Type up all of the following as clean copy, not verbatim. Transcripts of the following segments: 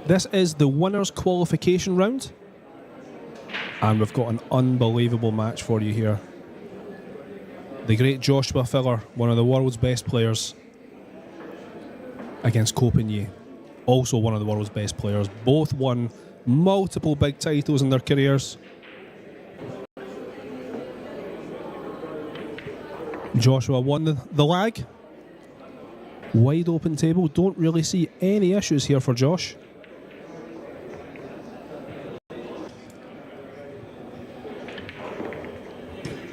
This is the winners' qualification round, and we've got an unbelievable match for you here. The great Joshua Filler, one of the world's best players, against Copenhagen, also one of the world's best players. Both won multiple big titles in their careers. Joshua won the lag. Wide open table. Don't really see any issues here for Josh.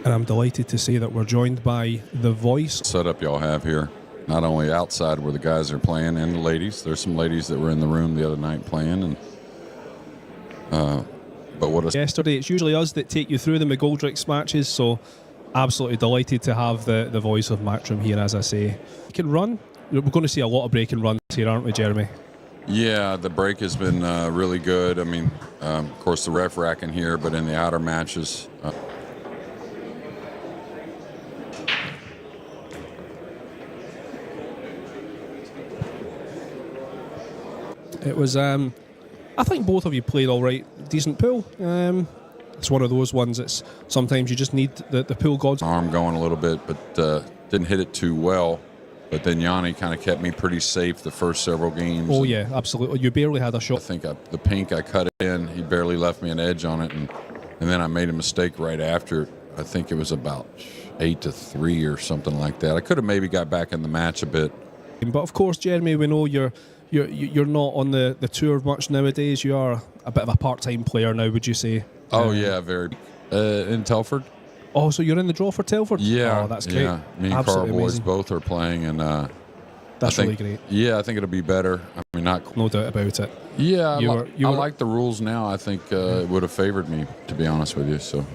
And I'm delighted to say that we're joined by the voice. Setup y'all have here, not only outside where the guys are playing and the ladies. There's some ladies that were in the room the other night playing, and but what a yesterday. It's usually us that take you through the McGoldrick's matches, so absolutely delighted to have the voice of Matchroom here, as I say. Break and run. We're going to see a lot of break and runs here, aren't we, Jeremy? Yeah, the break has been really good. I mean, of course, the ref racking here, but in the outer matches. It was, I think both of you played all right, decent pool. It's one of those ones that's sometimes you just need the pool gods. Arm going a little bit, but didn't hit it too well. But then Yanni kind of kept me pretty safe the first several games. Oh, yeah, absolutely. You barely had a shot. I think the pink I cut it in, he barely left me an edge on it. And then I made a mistake right after. I think it was about 8-3 or something like that. I could have maybe got back in the match a bit. But, of course, Jeremy, we know you're not on the tour much nowadays. You are a bit of a part-time player now, would you say? Oh, yeah, very. In Telford. Oh, so you're in the draw for Telford? Yeah. Oh, that's great. Yeah, me and Absolutely Carl boys amazing. both are playing, and that's really great. Yeah, I think it'll be better. I mean, no doubt about it. Yeah, I like the rules now. I think it would have favored me, to be honest with you. So,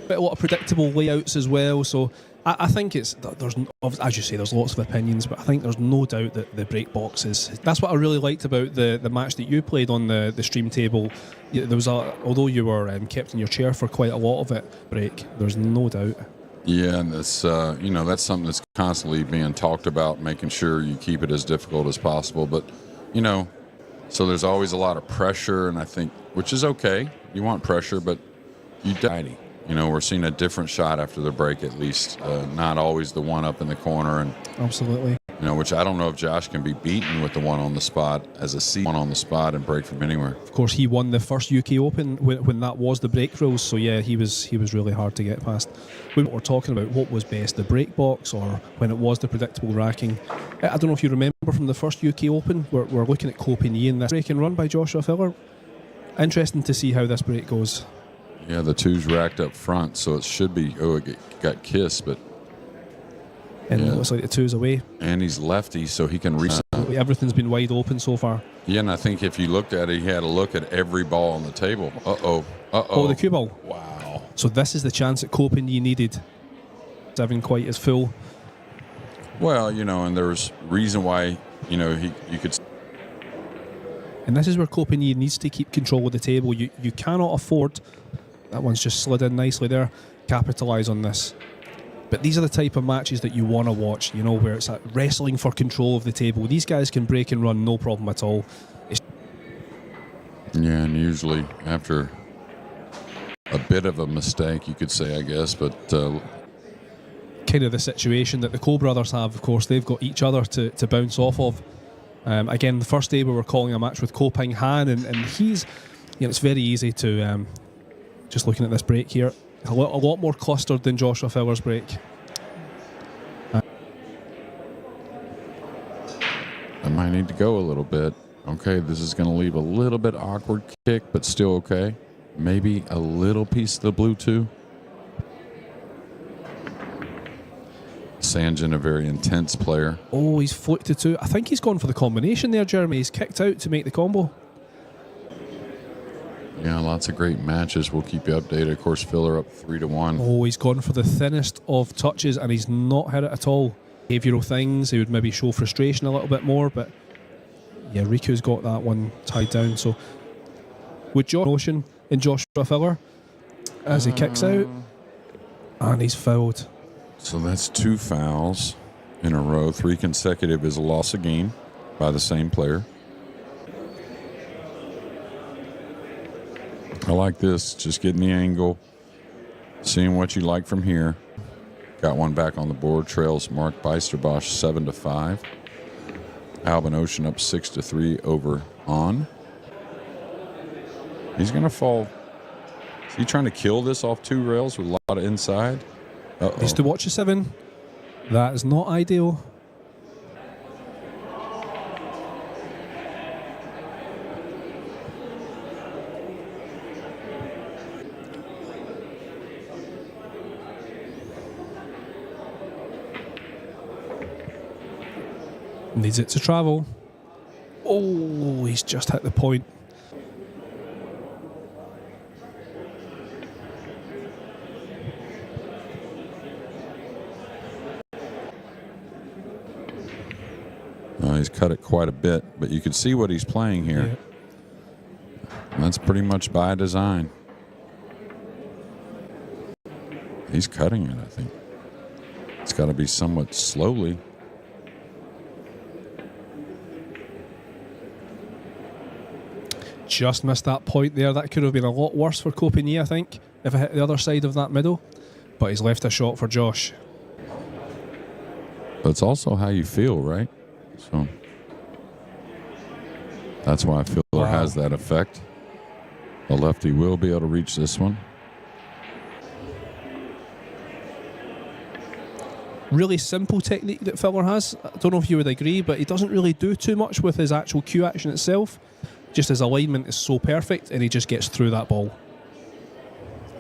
a lot of predictable layouts as well. So I think there's, as you say, there's lots of opinions, but I think there's no doubt that the break box is. That's what I really liked about the match that you played on the stream table. There was although you were kept in your chair for quite a lot of it, break. There's no doubt. Yeah, and that's that's something that's constantly being talked about, making sure you keep it as difficult as possible. But so there's always a lot of pressure, and I think, which is okay. You want pressure, but you die. We're seeing a different shot after the break, at least. Not always the one up in the corner, and absolutely. Which I don't know if Josh can be beaten with the one on the spot as a C one on the spot and break from anywhere. Of course, he won the first UK Open when that was the break rules. So yeah, he was really hard to get past. We were talking about what was best, the break box or when it was the predictable racking. I don't know if you remember from the first UK Open. We're looking at Copenhagen, this break and run by Joshua Filler. Interesting to see how this break goes. Yeah, the two's racked up front, so it should be. Oh, it got kissed, but. And it looks like the two's away. And he's lefty, so he can reset. Everything's been wide open so far. Yeah, and I think if you looked at it, he had a look at every ball on the table. Uh-oh. Oh, the cue ball. Wow. So this is the chance that Copenhagen needed. Having quite as full. Well, and there's reason why, you could. And this is where Copenhagen needs to keep control of the table. You cannot afford. That one's just slid in nicely there. Capitalise on this. But these are the type of matches that you want to watch, where it's wrestling for control of the table. These guys can break and run, no problem at all. Yeah, and usually after a bit of a mistake, you could say, I guess, but... kind of the situation that the Cole brothers have, of course. They've got each other to bounce off of. Again, the first day we were calling a match with Copenhagen, and he's... it's very easy to... just looking at this break here, a lot more clustered than Joshua Filler's break. I might need to go a little bit. Okay, this is going to leave a little bit awkward kick, but still okay. Maybe a little piece of the blue too. Sanjin, a very intense player. Oh, he's flicked to two. I think he's gone for the combination there, Jeremy. He's kicked out to make the combo. Yeah, lots of great matches. We'll keep you updated. Of course, Filler up 3-1. Oh, he's gone for the thinnest of touches, and he's not hit it at all. Behavioural things, he would maybe show frustration a little bit more, but yeah, Riku's got that one tied down. So, with Josh motion in Joshua Filler as he kicks out, and he's fouled. So that's 2 fouls in a row. 3 consecutive is a loss of game by the same player. I like this. Just getting the angle, seeing what you like from here. Got one back on the board. Trails Mark Beisterbosch 7-5. Albin Ocean up 6-3 over on. He's going to fall. Is he trying to kill this off 2 rails with a lot of inside? Needs to watch a 7. That is not ideal. Needs it to travel. Oh, he's just hit the point. He's cut it quite a bit, but you can see what he's playing here. Yeah. That's pretty much by design. He's cutting it, I think. It's got to be somewhat slowly. Just missed that point there. That could have been a lot worse for Copigny, I think, if it hit the other side of that middle. But he's left a shot for Josh. But it's also how you feel, right? So that's why Filler has that effect. The lefty will be able to reach this one. Really simple technique that Filler has. I don't know if you would agree, but he doesn't really do too much with his actual cue action itself. Just his alignment is so perfect, and he just gets through that ball.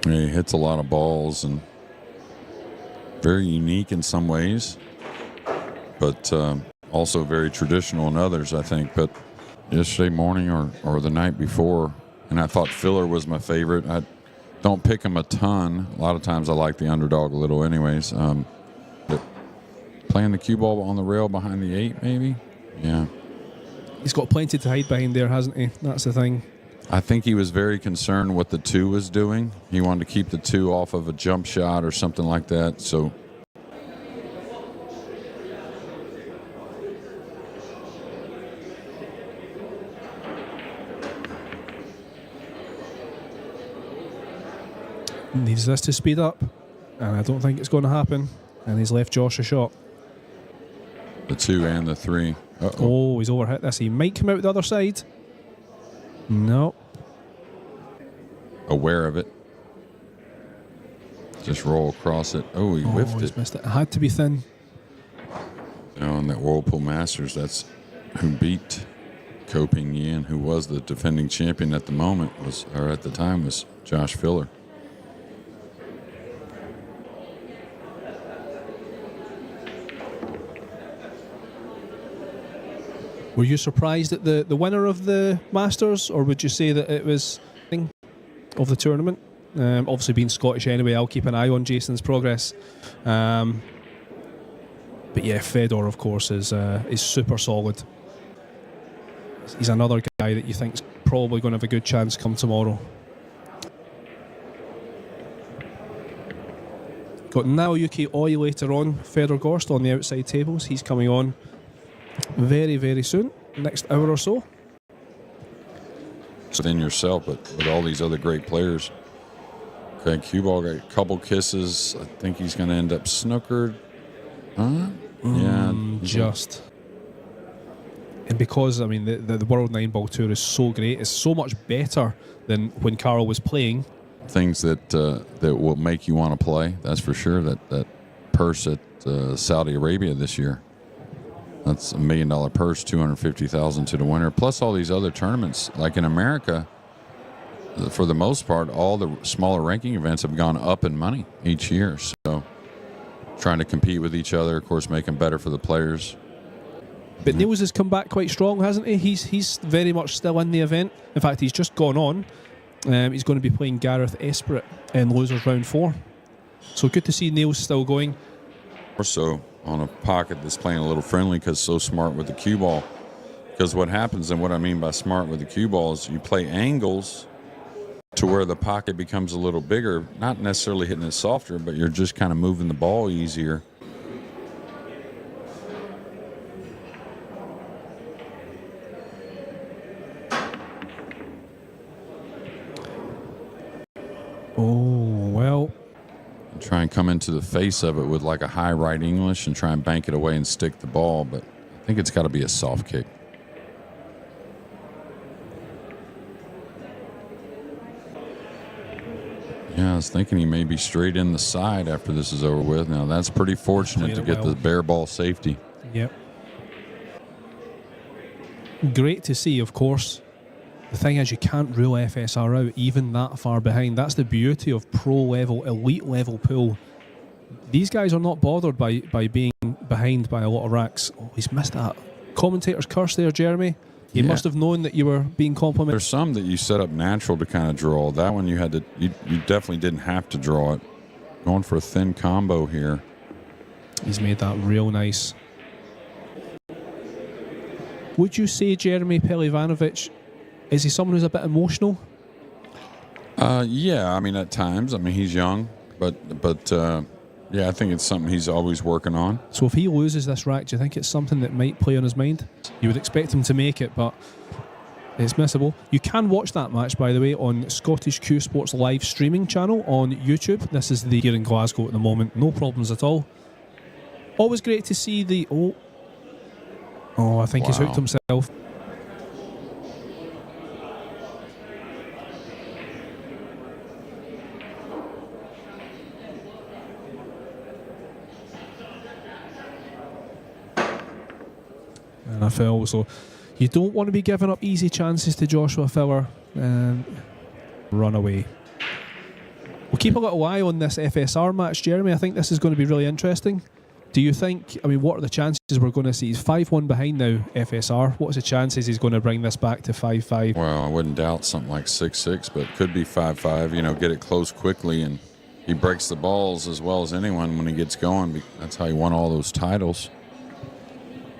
Yeah, he hits a lot of balls and very unique in some ways, but also very traditional in others, I think. But yesterday morning or the night before, and I thought Filler was my favorite. I don't pick him a ton. A lot of times I like the underdog a little anyways. But playing the cue ball on the rail behind the 8, maybe? Yeah. He's got plenty to hide behind there, hasn't he? That's the thing. I think he was very concerned what the 2 was doing. He wanted to keep the 2 off of a jump shot or something like that. So needs this to speed up, and I don't think it's going to happen. And he's left Josh a shot. The 2 and the 3. Oh, he's overhit this. He might come out the other side. No. Aware of it. Just roll across it. Oh, he whiffed it. Missed it. It had to be thin. You know, in that Whirlpool Masters, that's who beat Copigny, and who was the defending champion at the moment at the time was Josh Filler. Were you surprised at the winner of the Masters, or would you say that it was of the tournament? Obviously, being Scottish anyway, I'll keep an eye on Jason's progress. But yeah, Fedor, of course, is super solid. He's another guy that you think's probably going to have a good chance come tomorrow. Got Naoyuki Oi later on. Fedor Gorst on the outside tables. He's coming on very, very soon, next hour or so. Within yourself, but with all these other great players. Okay, cue ball got a couple kisses. I think he's going to end up snookered. Yeah, just. And because, I mean, the World 9-Ball Tour is so great, it's so much better than when Carl was playing. Things that will make you want to play, that's for sure. That purse at Saudi Arabia this year. That's $1 million purse, $250,000 to the winner. Plus all these other tournaments, like in America, for the most part, all the smaller ranking events have gone up in money each year. So trying to compete with each other, of course, make them better for the players. But Niels has come back quite strong, hasn't he? He's very much still in the event. In fact, he's just gone on. He's going to be playing Gareth Esprit in losers round 4. So good to see Niels still going. Or so on a pocket that's playing a little friendly because so smart with the cue ball. Because what happens, and what I mean by smart with the cue ball, is you play angles to where the pocket becomes a little bigger, not necessarily hitting it softer, but you're just kind of moving the ball easier. Oh, well. And try and come into the face of it with like a high right English and try and bank it away and stick the ball. But I think it's got to be a soft kick. Yeah, I was thinking he may be straight in the side after this is over with. Now, that's pretty fortunate to get the bare ball safety. Yep. Great to see, of course. The thing is, you can't rule FSR out even that far behind. That's the beauty of pro-level, elite-level pool. These guys are not bothered by being behind by a lot of racks. Oh, he's missed that. Commentator's curse there, Jeremy. You must have known that you were being complimented. There's some that you set up natural to kind of draw. That one you had to. You definitely didn't have to draw it. Going for a thin combo here. He's made that real nice. Would you say Jeremy Pelivanovic, is he someone who's a bit emotional? Yeah, I mean at times. I mean he's young, but yeah, I think it's something he's always working on. So if he loses this rack, do you think it's something that might play on his mind? You would expect him to make it, but it's missable. You can watch that match, by the way, on Scottish Q Sports live streaming channel on YouTube. This is the here in Glasgow at the moment. No problems at all. Always great to see the... Oh, I think he's hooked himself. And I fell. So you don't want to be giving up easy chances to Joshua Filler. Run away. We'll keep a little eye on this FSR match, Jeremy. I think this is going to be really interesting. Do you think, I mean, what are the chances we're going to see? He's 5-1 behind now, FSR. What's the chances he's going to bring this back to 5-5? Well, I wouldn't doubt something like 6-6, but it could be 5-5. You know, get it close quickly, and he breaks the balls as well as anyone when he gets going. That's how he won all those titles.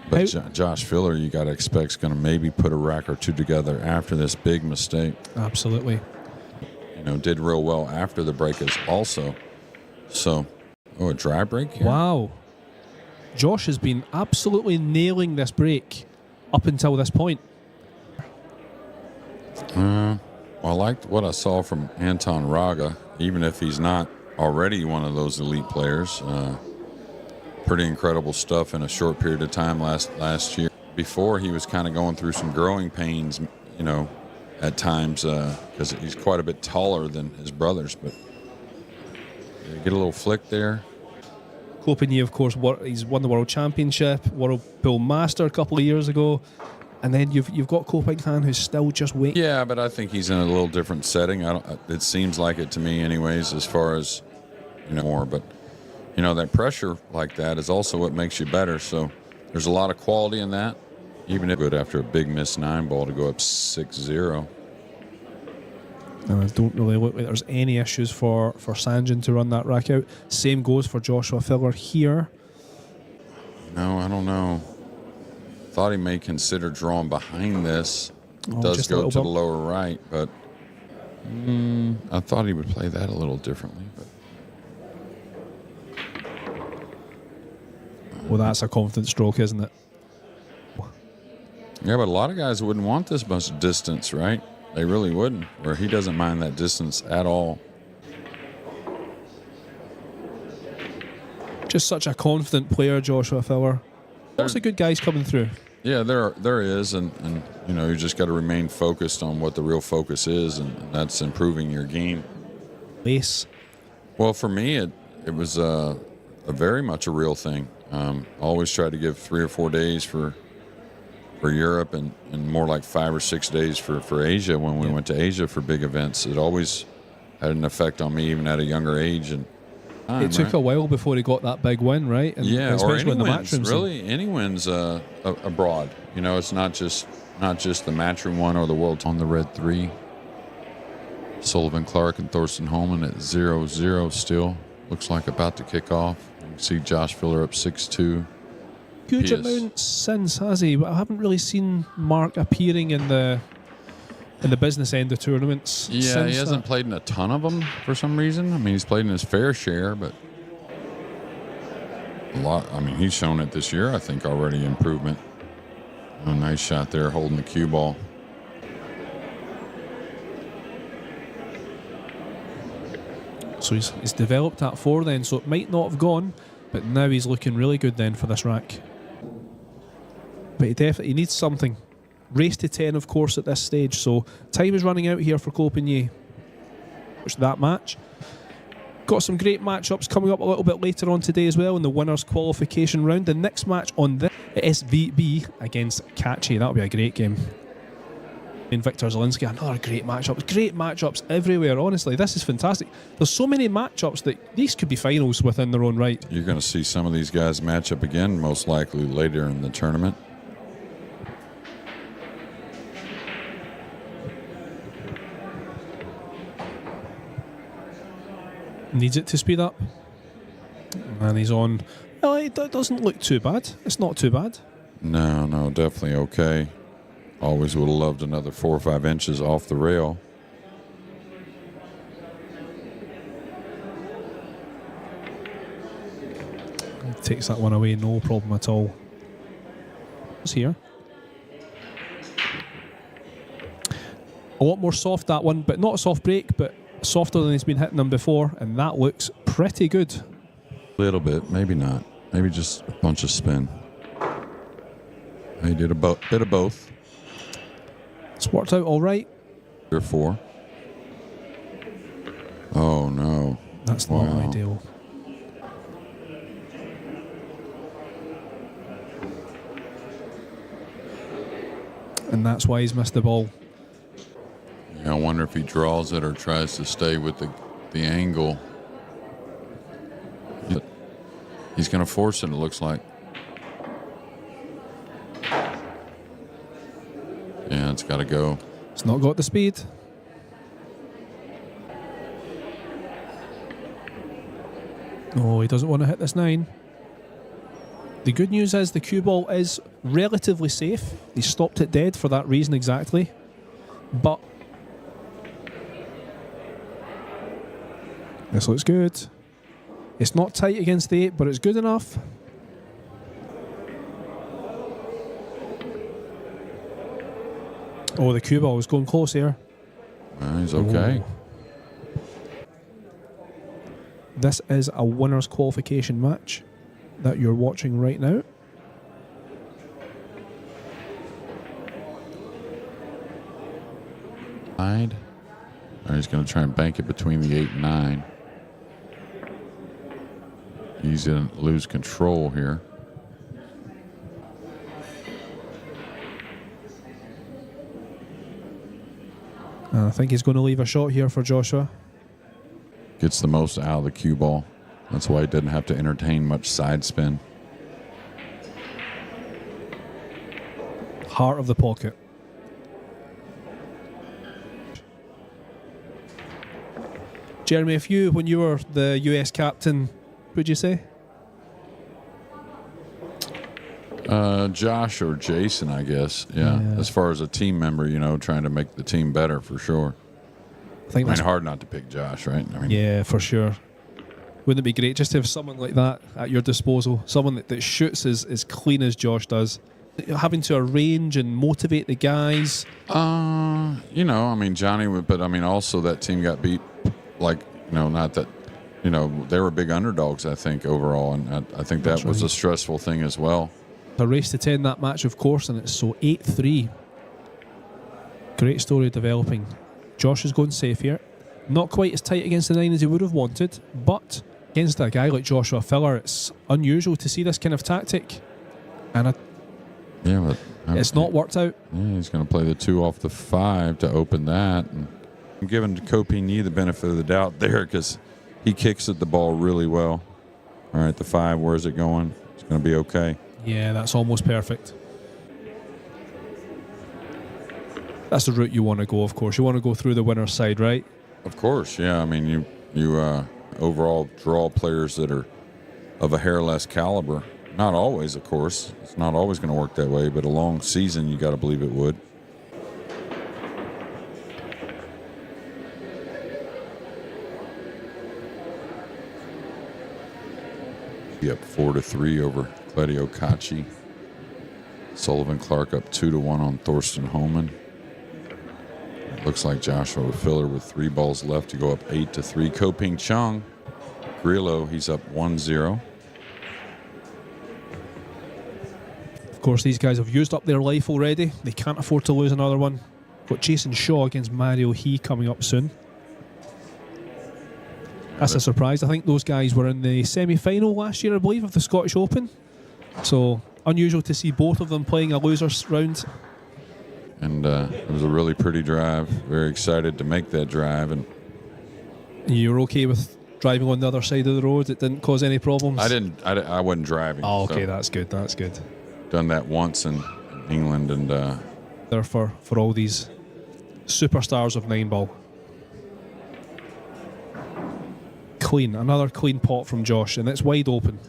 But Josh Filler, you got to expect, is going to maybe put a rack or two together after this big mistake. Absolutely. You know, did real well after the breakers also. So, a dry break here? Wow. Josh has been absolutely nailing this break up until this point. Well, I liked what I saw from Anton Raga, even if he's not already one of those elite players. Pretty incredible stuff in a short period of time last year. Before, he was kind of going through some growing pains, you know, at times because he's quite a bit taller than his brothers. But get a little flick there. Kopeny, of course, he's won the World Championship, World Pool Master a couple of years ago. And then you've got Kopeny who's still just waiting. Yeah, but I think he's in a little different setting. It seems like it to me anyways, as far as, you know, more. But, you know, that pressure like that is also what makes you better. So there's a lot of quality in that, even if good after a big missed 9 ball to go up 6-0. And I don't really look like there's any issues for Sanjin to run that rack out. Same goes for Joshua Filler here. No, I don't know. Thought he may consider drawing behind this. It does go to the lower right, but I thought he would play that a little differently. But well, that's a confident stroke, isn't it? Yeah, but a lot of guys wouldn't want this much distance, right? They really wouldn't, where he doesn't mind that distance at all. Just such a confident player, Joshua Filler. Lots of good guys coming through. Yeah, there is, and you know, you just got to remain focused on what the real focus is, and that's improving your game. Base. Well, for me, it was a very much a real thing. Always try to give 3 or 4 days for Europe and more like 5 or 6 days for Asia when we went to Asia for big events. It always had an effect on me even at a younger age. And it took a while before he got that big win, right? And yeah, especially or any in the wins, matchroom. really, any wins abroad. You know, it's not just the matchroom one or the world on the red 3. Sullivan Clark and Thorsten Holman at 0-0 still. Looks like about to kick off. You can see Josh Filler up 6-2. Good amount since, has he? But I haven't really seen Mark appearing in the business end of tournaments. Yeah, he hasn't played in a ton of them for some reason. I mean, he's played in his fair share, but a lot. I mean, he's shown it this year, I think, already improvement. A nice shot there, holding the cue ball. So he's developed that 4 then, so it might not have gone, but now he's looking really good then for this rack. But he definitely needs something. Race to 10, of course, at this stage, so time is running out here for Colpigny. Which that match. Got some great matchups coming up a little bit later on today as well in the winners qualification round. The next match on this SVB against Kachi. That'll be a great game. And Victor Zielinski, another great matchup. Great matchups everywhere, honestly. This is fantastic. There's so many matchups that these could be finals within their own right. You're going to see some of these guys match up again, most likely later in the tournament. Needs it to speed up. And he's on. Well, it doesn't look too bad. It's not too bad. No, definitely okay. Always would have loved another 4 or 5 inches off the rail. Takes that one away, no problem at all. It's here. A lot more soft, that one, but not a soft break, but softer than he's been hitting them before, and that looks pretty good. A little bit, maybe not. Maybe just a bunch of spin. He did a bit of both. It's worked out all right. 3 or 4. Oh, no. That's not ideal. And that's why he's missed the ball. Yeah, I wonder if he draws it or tries to stay with the angle. He's going to force it, it looks like. Yeah, it's got to go. It's not got the speed. Oh, he doesn't want to hit this 9. The good news is the cue ball is relatively safe. He stopped it dead for that reason exactly. But this looks good. It's not tight against the 8, but it's good enough. Oh, the cue ball was going close here. He's okay. Oh. This is a winner's qualification match that you're watching right now. He's going to try and bank it between the 8 and 9. He's going to lose control here. I think he's going to leave a shot here for Joshua. Gets the most out of the cue ball. That's why he didn't have to entertain much side spin. Heart of the pocket. Jeremy, when you were the US captain, would you say? Josh or Jason, I guess. Yeah. As far as a team member, trying to make the team better for sure. I mean, hard not to pick Josh, right? Yeah, for sure. Wouldn't it be great just to have someone like that at your disposal? Someone that shoots as clean as Josh does. Having to arrange and motivate the guys. Johnny would, but also that team got beat. Not that, they were big underdogs, I think, overall. And I think that was a stressful thing as well. A race to 10 that match, of course, and it's so 8-3. Great story developing. Josh is going safe here. Not quite as tight against the 9 as he would have wanted, but against a guy like Joshua Filler, it's unusual to see this kind of tactic. And it's not worked out. Yeah, he's going to play the 2 off the 5 to open that. And I'm giving Jacoby the benefit of the doubt there because he kicks at the ball really well. All right, the 5, where's it going? It's going to be okay. Yeah, that's almost perfect. That's the route you want to go, of course. You want to go through the winner's side, right? Of course, yeah. You overall draw players that are of a hair less caliber. Not always, of course. It's not always going to work that way, but a long season, you got to believe it would. Be up 4-3 over Claudio Cacci. Sullivan Clark up 2-1 on Thorsten Homan. Looks like Joshua Filler with 3 balls left to go up 8-3. Ko-Ping Chung, Grillo, he's up 1-0. Of course, these guys have used up their life already. They can't afford to lose another one. Got Jason Shaw against Mario He coming up soon. That's a surprise. I think those guys were in the semi-final last year, I believe, of the Scottish Open. So unusual to see both of them playing a losers round. And it was a really pretty drive. Very excited to make that drive. And you're okay with driving on the other side of the road? It didn't cause any problems? I wasn't driving. Oh, okay, so that's good. That's good. Done that once in England, and there for all these superstars of 9-ball. Clean, another clean pot from Josh, and it's wide open.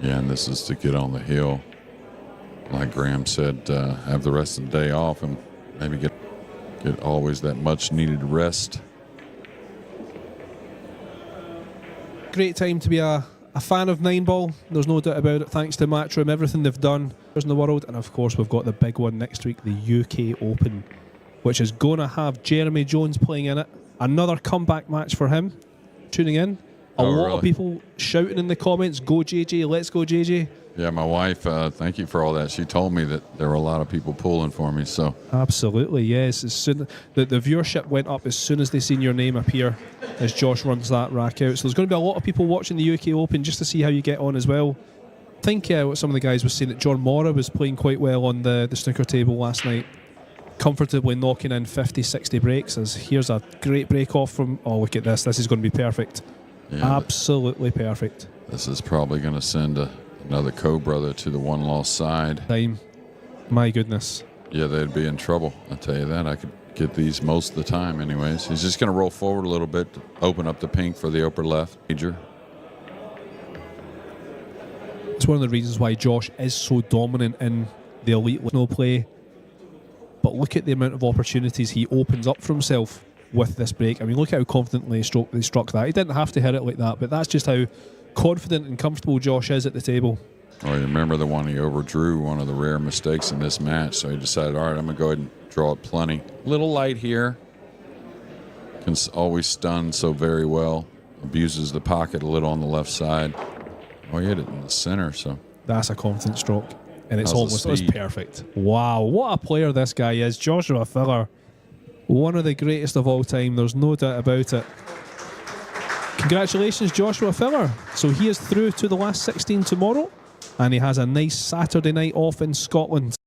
yeah, and this is to get on the hill. Like Graham said, have the rest of the day off and maybe get always that much needed rest. Great time to be a fan of 9-ball. There's no doubt about it. Thanks to Matchroom, everything they've done in the world, and of course we've got the big one next week, the UK Open, which is going to have Jeremy Jones playing in it. Another comeback match for him. Tuning in, a lot of people shouting in the comments, "Go JJ, let's go JJ." Yeah, my wife, thank you for all that. She told me that there were a lot of people pulling for me. So absolutely, yes. As soon the viewership went up as soon as they seen your name appear as Josh runs that rack out. So there's going to be a lot of people watching the UK Open just to see how you get on as well. I think what some of the guys were saying that John Mora was playing quite well on the snooker table last night, comfortably knocking in 50-60 breaks. As here's a great break off from. Oh, look at this! This is going to be perfect. Yeah, absolutely perfect. This is probably going to send another co-brother to the one-loss side. Time, my goodness. Yeah, they'd be in trouble. I'll tell you that. I could get these most of the time, anyways. He's just going to roll forward a little bit to open up the pink for the upper left. Major. It's one of the reasons why Josh is so dominant in the elite no play. But look at the amount of opportunities he opens up for himself with this break. I mean, look how confidently they struck that. He didn't have to hit it like that, but that's just how confident and comfortable Josh is at the table. Oh, you remember the one he overdrew, one of the rare mistakes in this match. So he decided, all right, I'm going to go ahead and draw it plenty. Little light here. Can always stun so very well. Abuses the pocket a little on the left side. Oh, he hit it in the center, so. That's a confident stroke. And it's almost perfect. Wow, what a player this guy is. Joshua Filler. One of the greatest of all time. There's no doubt about it. Congratulations, Joshua Filler. So he is through to the last 16 tomorrow, and he has a nice Saturday night off in Scotland.